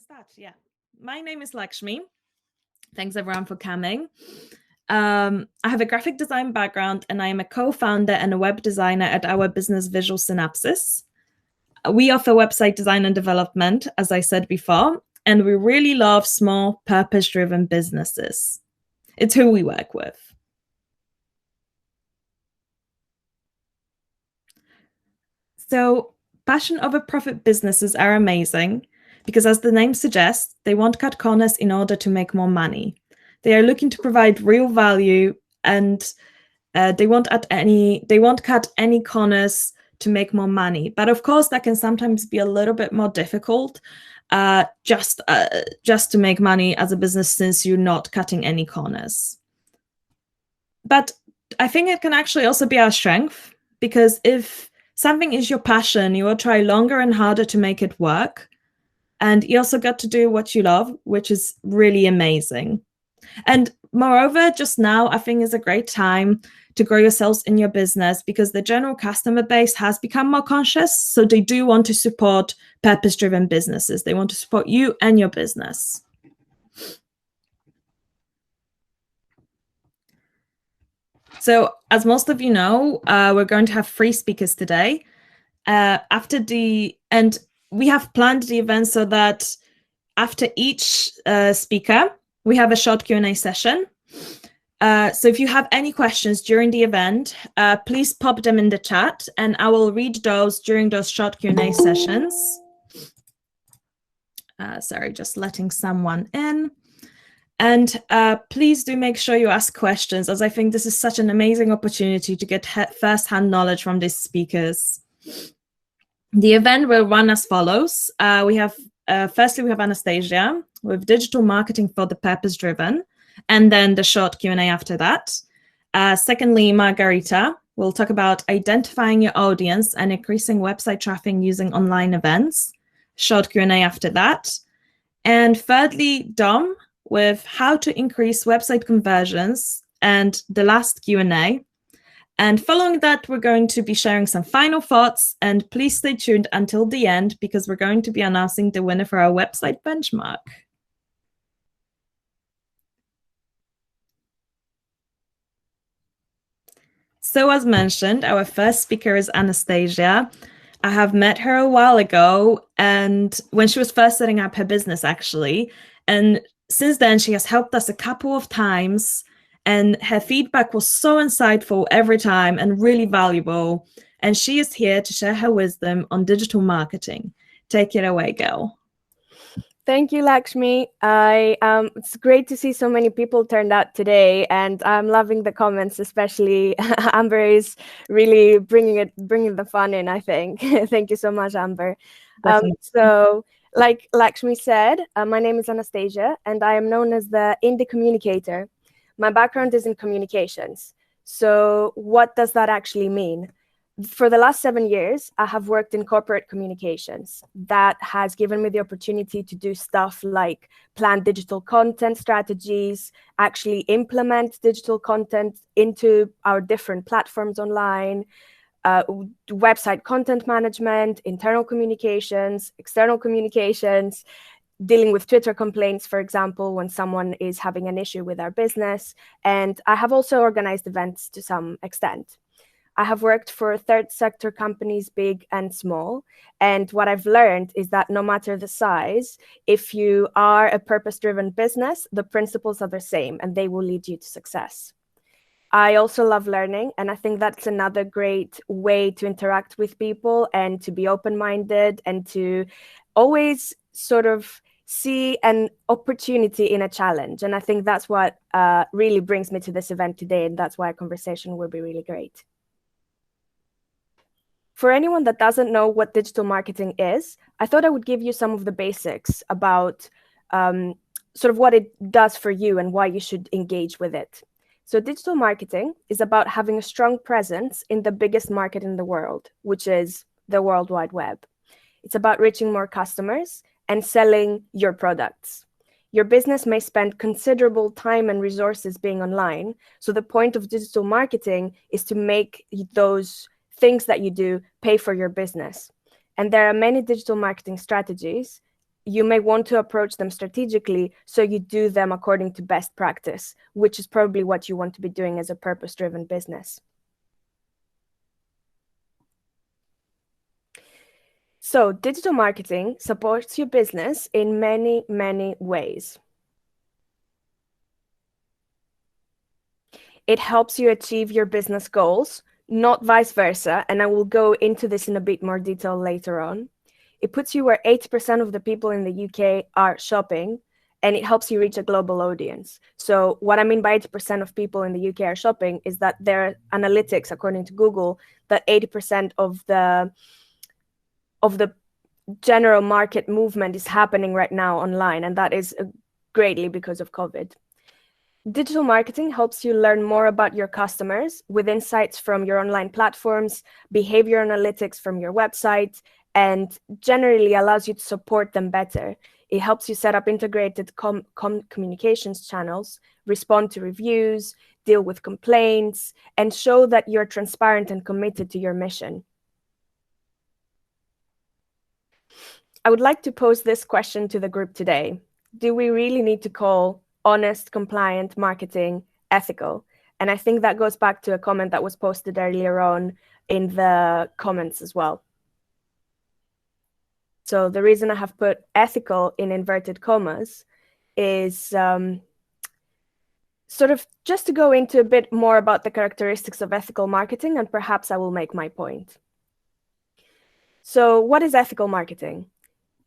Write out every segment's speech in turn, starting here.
Start, yeah. My name is Laxmi. Thanks everyone for coming. I have a graphic design background and I am a co-founder and a web designer at our business Visual Synapses. We offer website design and development, as I said before, and we really love small, purpose-driven businesses. It's who we work with. So, passion over profit businesses are amazing because, as the name suggests, they won't cut corners in order to make more money. They are looking to provide real value, and they won't cut any corners to make more money. But of course, that can sometimes be a little bit more difficult just to make money as a business, since you're not cutting any corners. But I think it can actually also be our strength, because if something is your passion, you will try longer and harder to make it work. And you also got to do what you love, which is really amazing. And moreover, just now, I think is a great time to grow yourselves in your business, because the general customer base has become more conscious. So they do want to support purpose-driven businesses. They want to support you and your business. So as most of you know, we're going to have 3 speakers today. And we have planned the event so that after each speaker, we have a short Q&A session. So if you have any questions during the event, please pop them in the chat and I will read those during those short Q&A sessions. Sorry, just letting someone in. And please do make sure you ask questions, as I think this is such an amazing opportunity to get first-hand knowledge from these speakers. The event will run as follows. Firstly, we have Anastasia with digital marketing for the purpose-driven, and then the short Q&A after that. Secondly, Margarita will talk about identifying your audience and increasing website traffic using online events. Short Q&A after that. And thirdly, Dom with how to increase website conversions, and the last Q&A. And following that, we're going to be sharing some final thoughts, and please stay tuned until the end, because we're going to be announcing the winner for our website benchmark. So as mentioned, our first speaker is Anastasia. I have met her a while ago, and when she was first setting up her business, actually. And since then, she has helped us a couple of times, and her feedback was so insightful every time and really valuable. And she is here to share her wisdom on digital marketing. Take it away, girl. Thank you, Laxmi. It's great to see so many people turned out today, and I'm loving the comments, especially Amber is really bringing the fun in, I think. Thank you so much, Amber. So, like Laxmi said, my name is Anastasia, and I am known as the Indie Communicator. My background is in communications. So what does that actually mean? For the last 7 years, I have worked in corporate communications. That has given me the opportunity to do stuff like plan digital content strategies, actually implement digital content into our different platforms online, website content management, internal communications, external communications, dealing with Twitter complaints, for example, when someone is having an issue with our business. And I have also organized events to some extent. I have worked for third sector companies, big and small. And what I've learned is that no matter the size, if you are a purpose-driven business, the principles are the same and they will lead you to success. I also love learning, and I think that's another great way to interact with people and to be open-minded and to always sort of see an opportunity in a challenge. And I think that's what really brings me to this event today, and that's why a conversation will be really great. For anyone that doesn't know what digital marketing is, I thought I would give you some of the basics about sort of what it does for you and why you should engage with it. So digital marketing is about having a strong presence in the biggest market in the world, which is the World Wide Web. It's about reaching more customers and selling your products. Your business may spend considerable time and resources being online. So the point of digital marketing is to make those things that you do pay for your business. And there are many digital marketing strategies. you may want to approach them strategically, so you do them according to best practice, which is probably what you want to be doing as a purpose-driven business. So digital marketing supports your business in many, many ways. It helps you achieve your business goals, not vice versa, and I will go into this in a bit more detail later on. It puts you where 80% of the people in the UK are shopping, and it helps you reach a global audience. So what I mean by 80% of people in the UK are shopping is that there are analytics, according to Google, that 80% of the general market movement is happening right now online, and that is greatly because of COVID. Digital marketing helps you learn more about your customers with insights from your online platforms, behavior analytics from your website, and generally allows you to support them better. It helps you set up integrated communications channels, respond to reviews, deal with complaints, and show that you're transparent and committed to your mission. I would like to pose this question to the group today. Do we really need to call honest, compliant marketing ethical? And I think that goes back to a comment that was posted earlier on in the comments as well. So the reason I have put ethical in inverted commas is sort of just to go into a bit more about the characteristics of ethical marketing, and perhaps I will make my point. So what is ethical marketing?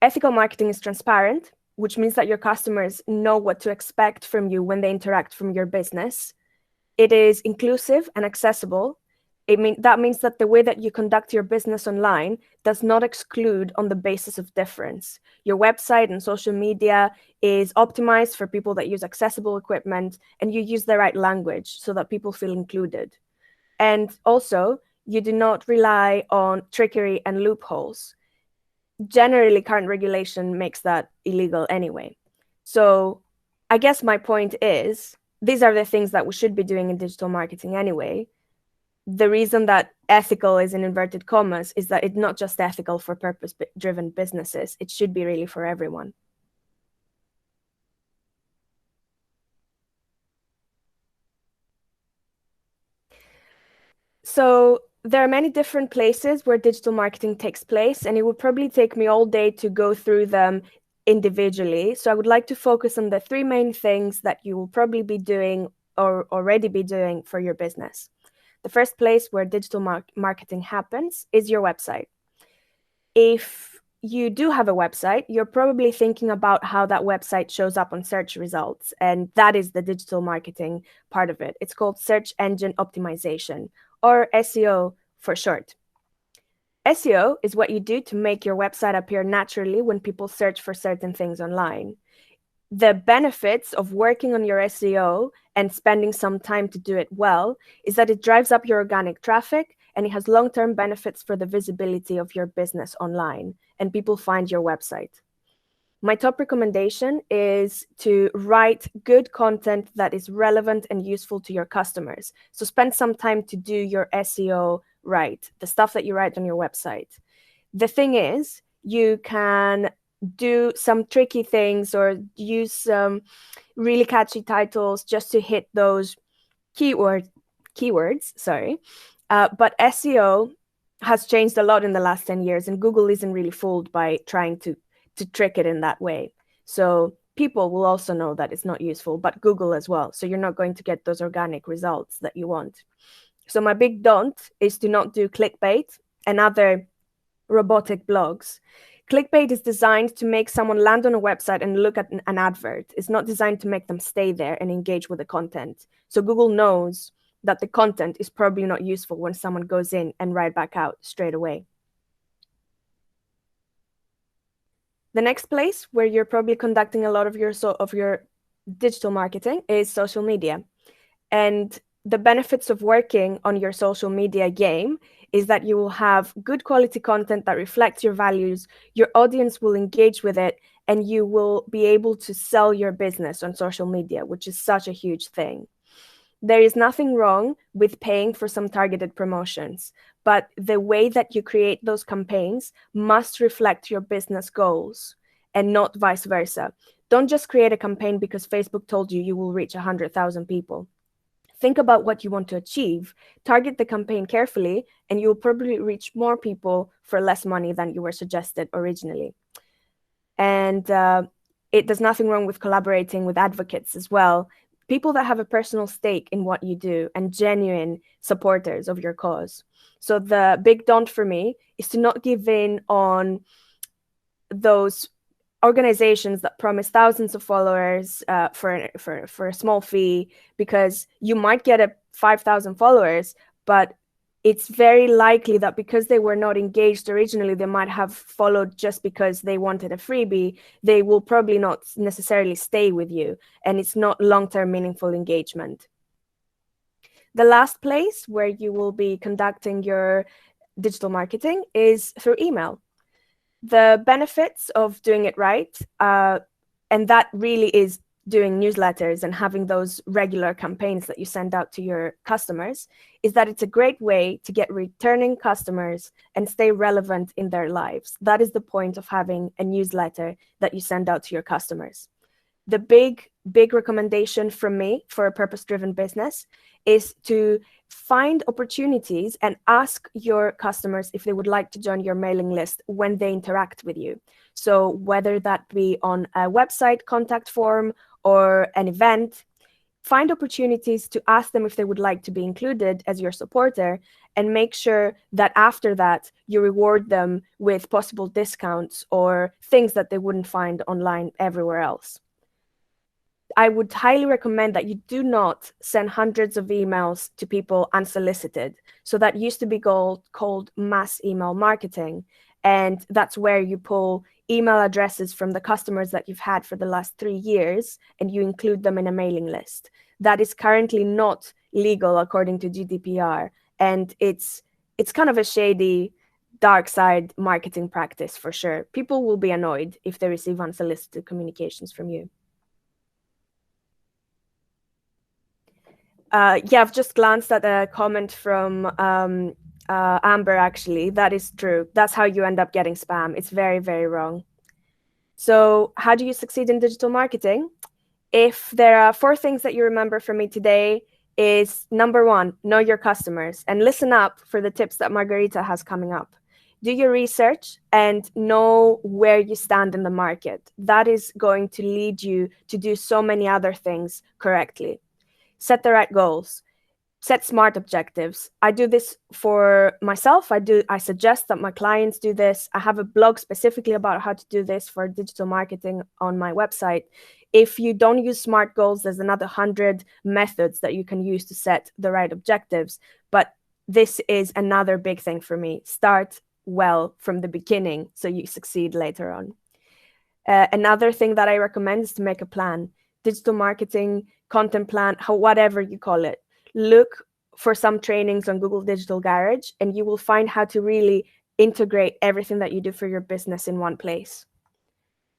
Ethical marketing is transparent, which means that your customers know what to expect from you when they interact from your business. It is inclusive and accessible. That means that the way that you conduct your business online does not exclude on the basis of difference. Your website and social media is optimized for people that use accessible equipment, and you use the right language so that people feel included. And also, you do not rely on trickery and loopholes. Generally, current regulation makes that illegal anyway. So I guess my point is, these are the things that we should be doing in digital marketing anyway. The reason that ethical is in inverted commas is that it's not just ethical for purpose-driven businesses. It should be really for everyone. So there are many different places where digital marketing takes place, and it would probably take me all day to go through them individually. So I would like to focus on the three main things that you will probably be doing or already be doing for your business. The first place where digital marketing happens is your website. If you do have a website, you're probably thinking about how that website shows up on search results, and that is the digital marketing part of it. It's called search engine optimization, or SEO for short. SEO is what you do to make your website appear naturally when people search for certain things online. The benefits of working on your SEO and spending some time to do it well is that it drives up your organic traffic, and it has long-term benefits for the visibility of your business online, and people find your website. My top recommendation is to write good content that is relevant and useful to your customers. So spend some time to do your SEO right, the stuff that you write on your website. The thing is, you can do some tricky things or use some really catchy titles just to hit those keywords. But SEO has changed a lot in the last 10 years, and Google isn't really fooled by trying to trick it in that way. So people will also know that it's not useful, but Google as well. So you're not going to get those organic results that you want. So my big don't is to not do clickbait and other robotic blogs. Clickbait is designed to make someone land on a website and look at an advert. It's not designed to make them stay there and engage with the content. So Google knows that the content is probably not useful when someone goes in and right back out straight away. The next place where you're probably conducting a lot of your digital marketing is social media. And the benefits of working on your social media game is that you will have good quality content that reflects your values, your audience will engage with it, and you will be able to sell your business on social media, which is such a huge thing. There is nothing wrong with paying for some targeted promotions, but the way that you create those campaigns must reflect your business goals. and not vice versa. Don't just create a campaign because Facebook told you you will reach 100,000 people. Think about what you want to achieve, target the campaign carefully, and you'll probably reach more people for less money than you were suggested originally. And there's nothing wrong with collaborating with advocates as well. People that have a personal stake in what you do and genuine supporters of your cause. So the big don't for me is to not give in on those organizations that promise thousands of followers for a small fee, because you might get 5,000 followers, but it's very likely that because they were not engaged originally, they might have followed just because they wanted a freebie. They will probably not necessarily stay with you, and it's not long-term meaningful engagement. The last place where you will be conducting your digital marketing is through email. The benefits of doing it right, and that really is doing newsletters and having those regular campaigns that you send out to your customers, is that it's a great way to get returning customers and stay relevant in their lives. That is the point of having a newsletter that you send out to your customers. The big recommendation from me for a purpose-driven business is to find opportunities and ask your customers if they would like to join your mailing list when they interact with you. So whether that be on a website contact form or an event, find opportunities to ask them if they would like to be included as your supporter, and make sure that after that you reward them with possible discounts or things that they wouldn't find online everywhere else. I would highly recommend that you do not send hundreds of emails to people unsolicited. So that used to be called mass email marketing. And that's where you pull email addresses from the customers that you've had for the last 3 years, and you include them in a mailing list. That is currently not legal according to GDPR. And it's kind of a shady, dark side marketing practice for sure. People will be annoyed if they receive unsolicited communications from you. I've just glanced at a comment from Amber, actually. That is true. That's how you end up getting spam. It's very, very wrong. So how do you succeed in digital marketing? If there are 4 things that you remember from me today, is number 1, know your customers, and listen up for the tips that Margarita has coming up. Do your research and know where you stand in the market. That is going to lead you to do so many other things correctly. Set the right goals. Set smart objectives. I do this for myself. I suggest that my clients do this. I have a blog specifically about how to do this for digital marketing on my website. If you don't use SMART goals, there's another 100 methods that you can use to set the right objectives. But this is another big thing for me. Start well from the beginning so you succeed later on. Another thing that I recommend is to make a plan. Digital marketing, content plan, whatever you call it. Look for some trainings on Google Digital Garage, and you will find how to really integrate everything that you do for your business in one place.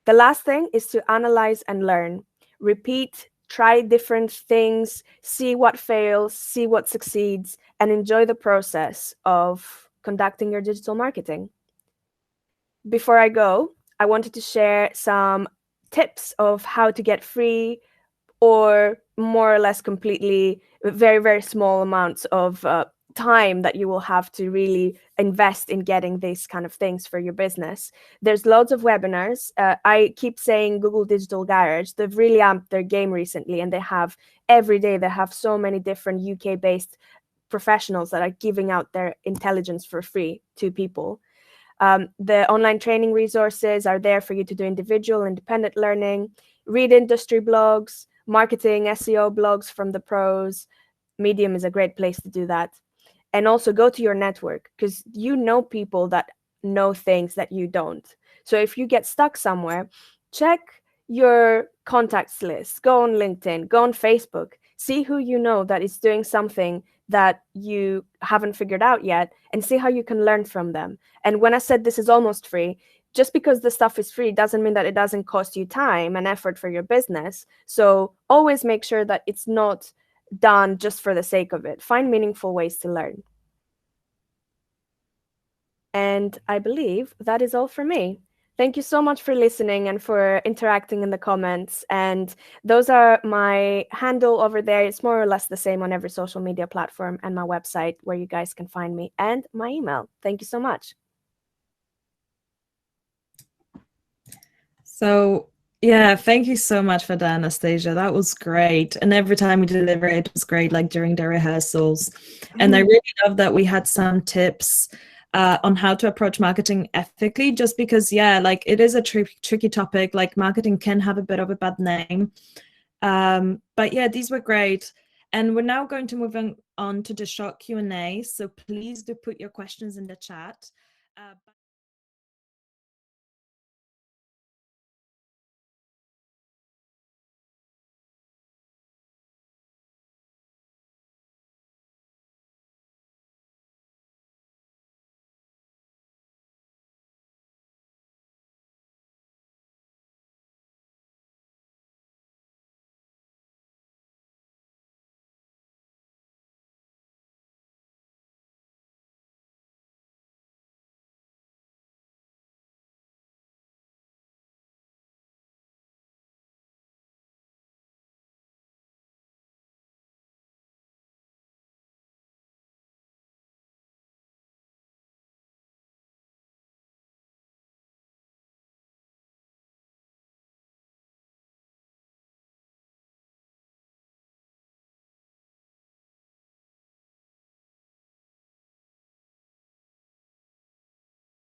The last thing is to analyze and learn. Repeat, try different things, see what fails, see what succeeds, and enjoy the process of conducting your digital marketing. Before I go, I wanted to share some tips of how to get free or more or less completely very, very small amounts of time that you will have to really invest in getting these kind of things for your business. There's loads of webinars. I keep saying Google Digital Garage. They've really amped their game recently, and they have every day, they have so many different UK-based professionals that are giving out their intelligence for free to people. The online training resources are there for you to do individual, independent learning, read industry blogs, marketing, SEO blogs from the pros. Medium is a great place to do that. And also go to your network, because you know people that know things that you don't. So if you get stuck somewhere, check your contacts list, go on LinkedIn, go on Facebook, see who you know that is doing something that you haven't figured out yet, and see how you can learn from them. And when I said this is almost free, just because the stuff is free doesn't mean that it doesn't cost you time and effort for your business. So always make sure that it's not done just for the sake of it. Find meaningful ways to learn. And I believe that is all for me. Thank you so much for listening and for interacting in the comments. And those are my handle over there. It's more or less the same on every social media platform, and my website where you guys can find me, and my email. Thank you so much. So yeah, thank you so much for that, Anastasia. That was great. And every time we deliver it was great, like during the rehearsals. And I really love that we had some tips on how to approach marketing ethically, just because, yeah, like it is a tricky topic. Like marketing can have a bit of a bad name. But yeah, these were great. And we're now going to move on to the short Q&A. So please do put your questions in the chat.